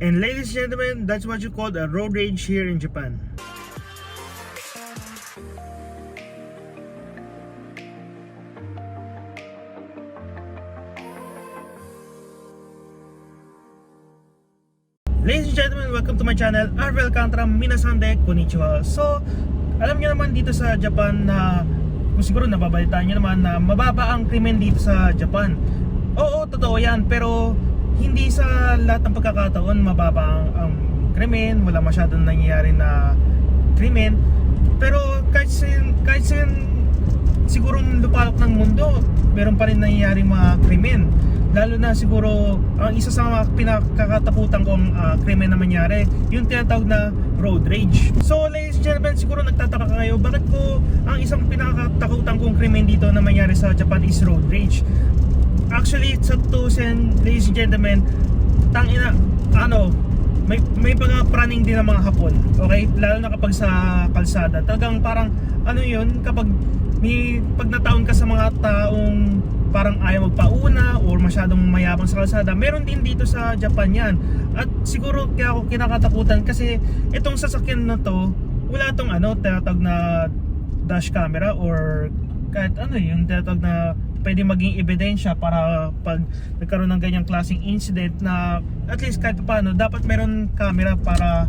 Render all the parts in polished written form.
And ladies and gentlemen, that's what you call a road rage here in Japan. Ladies and gentlemen, welcome to my channel, Arvel Kantra, minasan de konnichiwa. So, alam niyo naman dito sa Japan na, kung siguro nababalitaan niyo naman na mababa ang krimen dito sa Japan. Oo, totoo yan, pero hindi sa lahat ng pagkakataon mababa ang krimen, wala masyadong nangyayari na krimen. Pero kahit sigurong lupalok ng mundo, meron pa rin nangyayari mga krimen. Lalo na siguro ang isa sa mga pinakakatakutan kong krimen na mangyari, yung tinatawag na road rage. So ladies and gentlemen, siguro nagtataka kayo bakit ko ang isang pinakakatakutan kong krimen dito na mangyari sa Japan is road rage. Actually, sa tusen, ladies and gentlemen, tangina, may mga praning din ng mga Hapon, okay? Lalo na kapag sa kalsada, talagang parang yun, kapag pag nataon ka sa mga taong parang ayaw magpauna or masyadong mayabang sa kalsada, meron din dito sa Japan yan. At siguro kaya ako kinakatakutan kasi itong sasakyan na to, wala tong tinatawag na dash camera or kahit yung tinatawag na pwede maging ebidensya para pag nagkaroon ng ganyang klaseng incident na at least kahit paano dapat meron camera para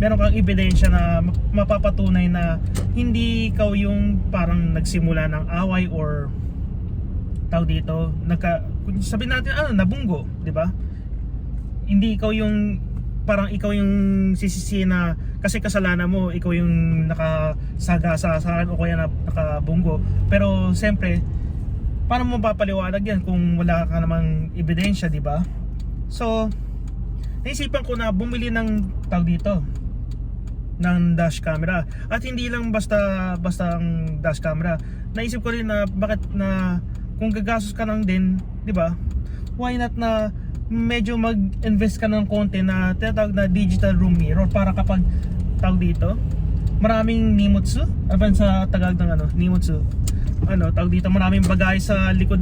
meron kang ebidensya na mapapatunay na hindi ikaw yung parang nagsimula ng away or tao dito sabihin natin nabunggo, di ba? Hindi ikaw yung parang ikaw yung sisisi na kasi kasalanan mo, ikaw yung nakasagasaan o kaya nakabunggo. Pero siyempre, paano mo mapapaliwanag yan kung wala ka namang ebidensya, di ba? So, naisipan ko na bumili ng tao dito ng dash camera. At hindi lang basta ang dash camera. Naisip ko rin na bakit na kung gagastos ka lang din, di ba? Why not na medyo mag-invest ka ng konti na tinatawag na digital room mirror para kapag tao dito, maraming nimutsu, sa Tagalog ng nimutsu. Tawag dito, maraming bagay sa likod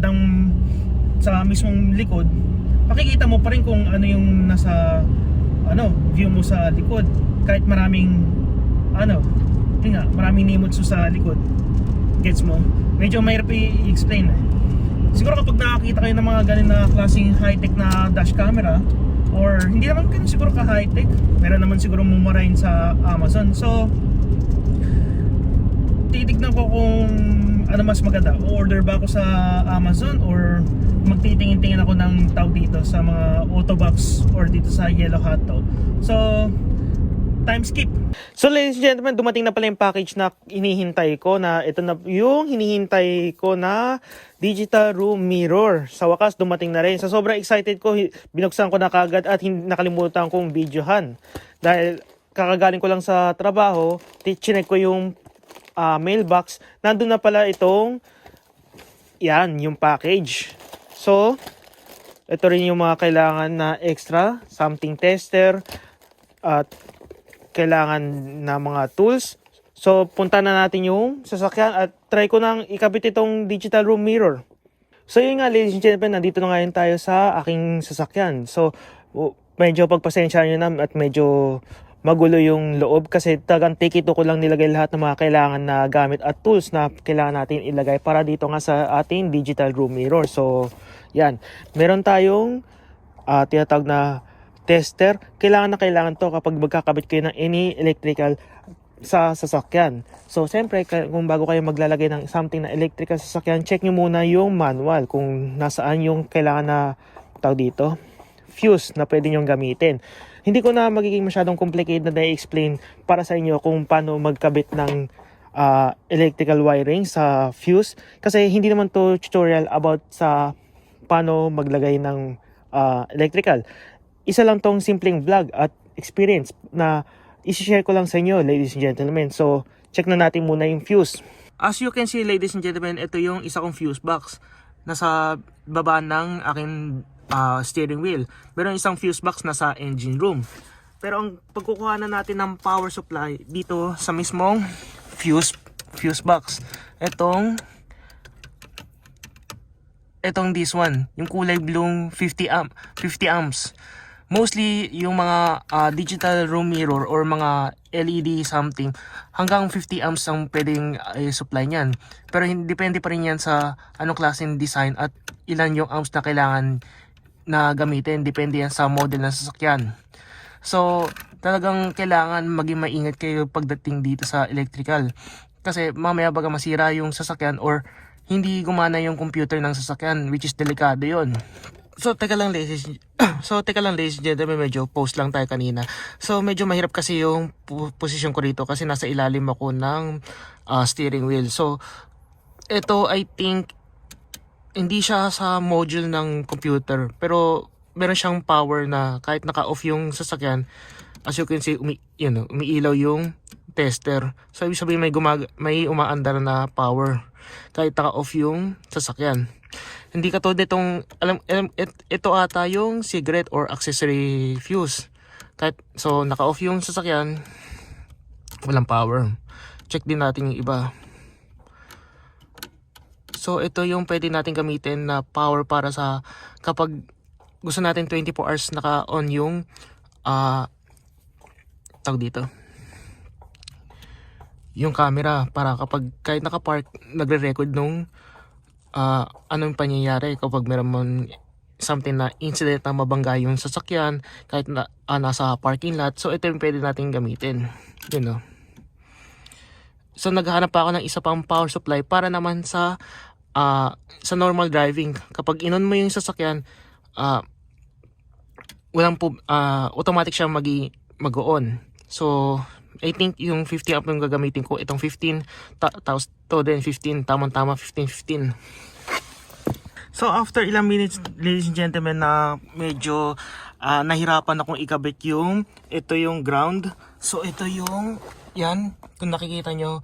sa mismong likod, makikita mo pa rin kung ano yung nasa view mo sa likod, kahit maraming maraming nimutsu sa likod. Gets mo? Medyo mahirap i-explain siguro kapag nakakita kayo ng mga ganun na klaseng high-tech na dash camera, or hindi naman ganun siguro ka high-tech, meron naman siguro mumurahin sa Amazon. So titignan ko kung ano mas maganda, order ba ako sa Amazon or magtitingin-tingin ako ng tao dito sa mga Autobox or dito sa Yellow Hat to. So time skip. So ladies and gentlemen, dumating na pala yung package na hinihintay ko, na ito na yung hinihintay ko na digital room mirror. Sa wakas dumating na rin. Sa sobrang excited ko, binuksan ko na kagad at nakalimutan kong videohan. Dahil kakagaling ko lang sa trabaho, chinek ko yung mailbox, nandun na pala itong yung package. So ito rin yung mga kailangan na extra, something tester at kailangan na mga tools. So punta na natin yung sasakyan at try ko nang ikabit itong digital room mirror. So yun nga ladies and gentlemen, nandito na ngayon tayo sa aking sasakyan. So medyo pagpasensyahan nyo na at medyo magulo yung loob kasi talagang take-ito ko lang nilagay lahat ng mga kailangan na gamit at tools na kailangan natin ilagay para dito nga sa ating digital room mirror. So yan, meron tayong tinatawag na tester. Kailangan na kailangan to kapag magkakabit kayo ng any electrical sa sasakyan. So siyempre kung bago kayo maglalagay ng something na electrical sa sasakyan, check nyo muna yung manual kung nasaan yung kailangan na tawag dito fuse na pwede nyong gamitin. Hindi ko na magiging masyadong complicated na i-explain para sa inyo kung paano magkabit ng electrical wiring sa fuse kasi hindi naman to tutorial about sa paano maglagay ng electrical. Isa lang tong simpleng vlog at experience na isi-share ko lang sa inyo, ladies and gentlemen. So check na natin muna yung fuse. As you can see ladies and gentlemen, ito yung isa kong fuse box nasa baba ng aking steering wheel. Meron isang fuse box na sa engine room. Pero ang pagkukuha na natin ng power supply dito sa mismong fuse box. Etong this one, yung kulay blue 50 amps. Mostly yung mga digital room mirror or mga LED something, hanggang 50 amps ang pwedeng supply niyan. Pero depende pa rin yan sa anong klaseng design at ilan yung amps na kailangan na gamitin. Depende yan sa model ng sasakyan. So, talagang kailangan maging maingat kayo pagdating dito sa electrical. Kasi mamaya baga masira yung sasakyan or hindi gumana yung computer ng sasakyan, which is delikado yon. So, teka lang ladies and gentlemen, medyo post lang tayo kanina. So, medyo mahirap kasi yung posisyon ko rito kasi nasa ilalim ako ng steering wheel. So, ito I think hindi siya sa module ng computer, pero meron siyang power na kahit naka-off yung sasakyan, as you can see, umiilaw yung tester. So, ibig sabihin may umaandar na power kahit naka-off yung sasakyan. Hindi katulad nitong, ito ata yung cigarette or accessory fuse. So, naka-off yung sasakyan, walang power. Check din natin yung iba. So, ito yung pwede natin gamitin na power para sa kapag gusto natin 24 hours naka-on yung tawag dito, yung camera, para kapag kahit naka-park, nagre-record nung anong pangyayari kapag meron man something na incident na mabangga yung sasakyan kahit na nasa parking lot. So ito yung pwede natin gamitin, So naghahanap pa ako ng isa pang power supply para naman sa normal driving. Kapag inon mo yung sasakyan, automatic siya mag-on. So I think yung 50 amp yung gagamitin ko, itong 15 to din 15, tamang-tama 15. So after ilang minutes, ladies and gentlemen, na medyo nahirapan akong ikabit ito yung ground. So ito yung, yan, kung nakikita nyo.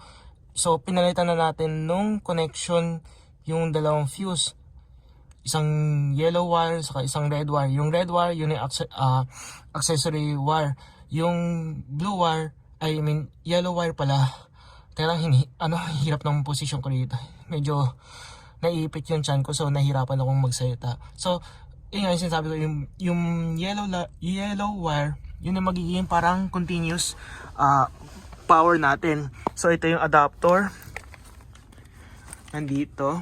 So pinalitan na natin nung connection yung dalawang fuse. Isang yellow wire saka isang red wire. Yung red wire, yun yung accessory wire. Yung blue wire, yellow wire pala. Kaya hirap ng position ko dito. Medyo naiipit yung chan ko, so nahirapan akong magsalita. So, yun nga yung sinasabi ko, yung yellow wire, yun yung magiging parang continuous power natin. So, ito yung adapter. Nandito.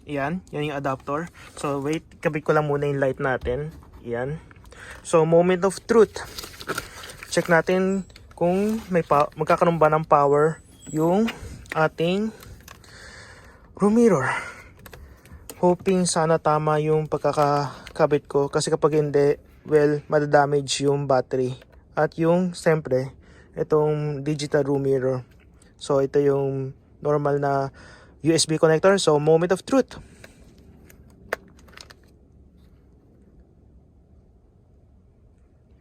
Yan yung adapter. So, wait, kabit ko lang muna yung light natin. Yan. So, moment of truth. Check natin kung magkakaroon ba ng power yung ating room mirror. Hoping sana tama yung pagkakakabit ko, kasi kapag hindi, well, madadamage yung battery. At yung, siyempre, itong digital room mirror. So, ito yung normal na USB connector. So, moment of truth.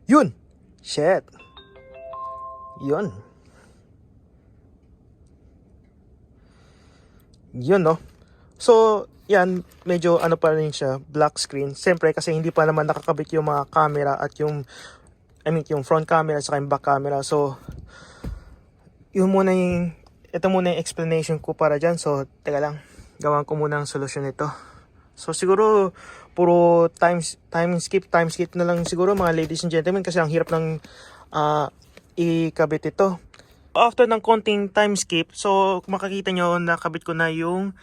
Yun! Shit! Yun. Yun, no? So, yan, medyo pa rin siya, black screen. Siyempre, kasi hindi pa naman nakakabit yung mga camera at yung front camera at yung back camera. So, ito muna yung explanation ko para dyan. So, teka lang, gawan ko muna ang solusyon nito. So, siguro, puro time skip na lang siguro, mga ladies and gentlemen, kasi ang hirap ng ikabit ito. After ng konting time skip, so kung makikita nyo, nakabit ko na yung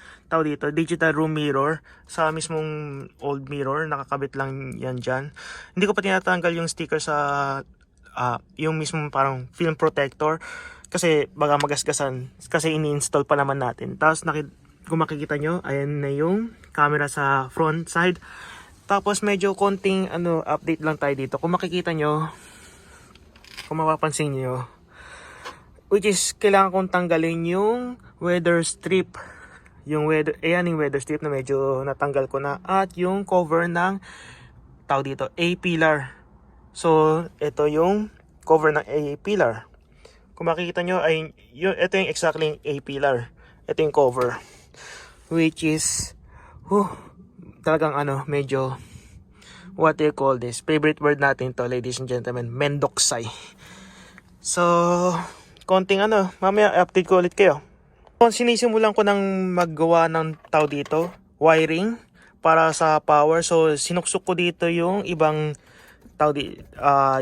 digital room mirror sa mismong old mirror. Nakakabit lang yan dyan. Hindi ko pa tinatanggal yung sticker sa yung mismong parang film protector, kasi baga magasgasan, kasi ini-install pa naman natin. Tapos kung makikita nyo, ayan na yung camera sa front side. Tapos medyo konting update lang tayo dito. Kung makikita nyo, kung mapapansin nyo, which is kailangan kong tanggalin yung weather strip. Yung weather strip na medyo natanggal ko na. At yung cover ng A-pillar. So, ito yung cover ng A-pillar. Kung makikita nyo, ito yung exactly A-pillar. Ito yung cover. Which is, talagang medyo, what do you call this? Favorite word natin to, ladies and gentlemen, mendoksay. So, konting mamaya update ko ulit kayo. Sinisimulan ko nang maggawa ng wiring para sa power. So sinuksok ko dito yung ibang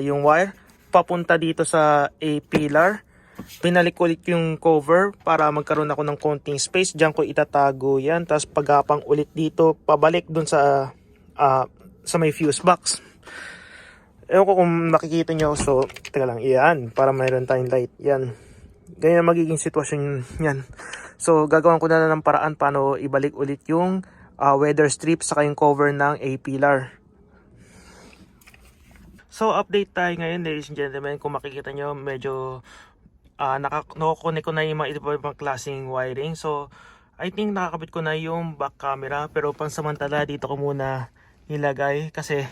yung wire papunta dito sa A-pillar. Binalik ulit yung cover para magkaroon ako ng konting space. Diyan ko itatago yan. Tapos pagapang ulit dito, pabalik dun sa may fuse box. Ewan ko kung nakikita nyo. So, teka lang, yan. Para mayroon tayong light. Yan. Ganyan magiging sitwasyon yan. So, gagawin ko na lang ng paraan paano ibalik ulit yung weather strip saka yung cover ng A-pillar. So, update tayo ngayon, ladies and gentlemen. Kung makikita nyo, medyo nakakonek ko na yung mga ibang klaseng wiring. So, I think nakakabit ko na yung back camera. Pero pansamantala, dito ko muna nilagay. Kasi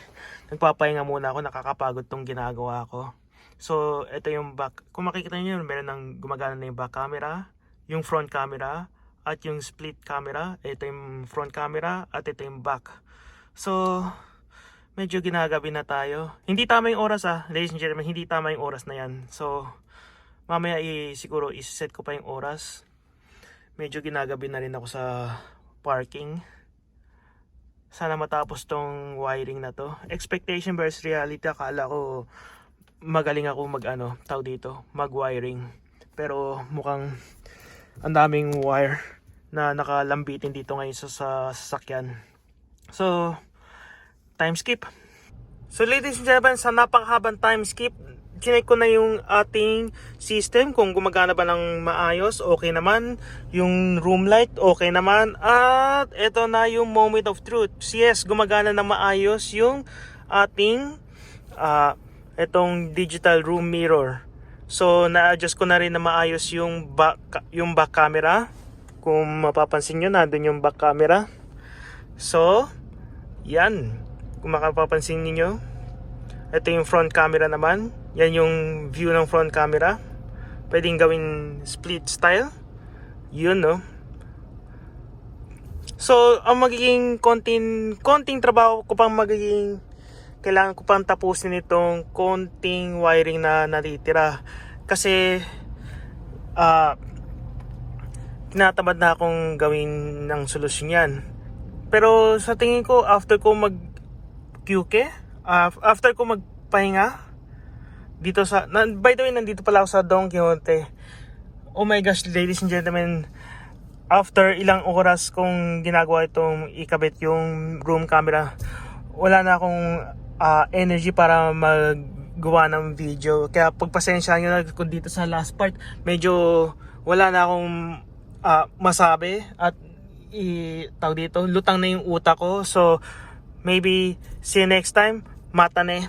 nagpapahinga muna ako. Nakakapagod tong ginagawa ko. So, ito yung back. Kung makikita nyo, meron ng gumagana na yung back camera, yung front camera, at yung split camera. Ito yung front camera, at ito yung back. So, medyo ginagabi na tayo. Hindi tama yung oras ladies and gentlemen, hindi tama yung oras na yan. So, mamaya siguro iset ko pa yung oras. Medyo ginagabi na rin ako sa parking. Sana matapos tong wiring na to. Expectation versus reality, akala ko magaling ako mag-wiring. Pero mukhang ang daming wire na nakalambitin dito ngayon sa sasakyan. So, time skip. So ladies and gentlemen, sa napakahabang time skip, chinek ko na yung ating system kung gumagana ba ng maayos. Okay naman. Yung room light, okay naman. At ito na yung moment of truth. Yes, gumagana na maayos yung ating itong digital room mirror. So na-adjust ko na rin na maayos yung back camera. Kung mapapansin nyo, nandun yung back camera. So, yan. Kung makapapansin niyo, ito yung front camera naman. Yan yung view ng front camera. Pwedeng gawin split style. Yun, no? So, ang magiging konting trabaho ko pang magiging, kailangan ko pang tapusin itong konting wiring na natitira. Kasi, tinatamad na akong gawin ng solusyon yan. Pero sa tingin ko, after ko after ko magpahinga dito by the way, nandito pala ako sa Don Quixote. Oh my gosh, ladies and gentlemen, after ilang oras kong ginagawa itong ikabit yung room camera, wala na akong energy para maggawa ng video. Kaya pagpasensya nyo na kung dito sa last part, medyo wala na akong masabi at lutang na yung utak ko. So maybe see you next time. Mata ne.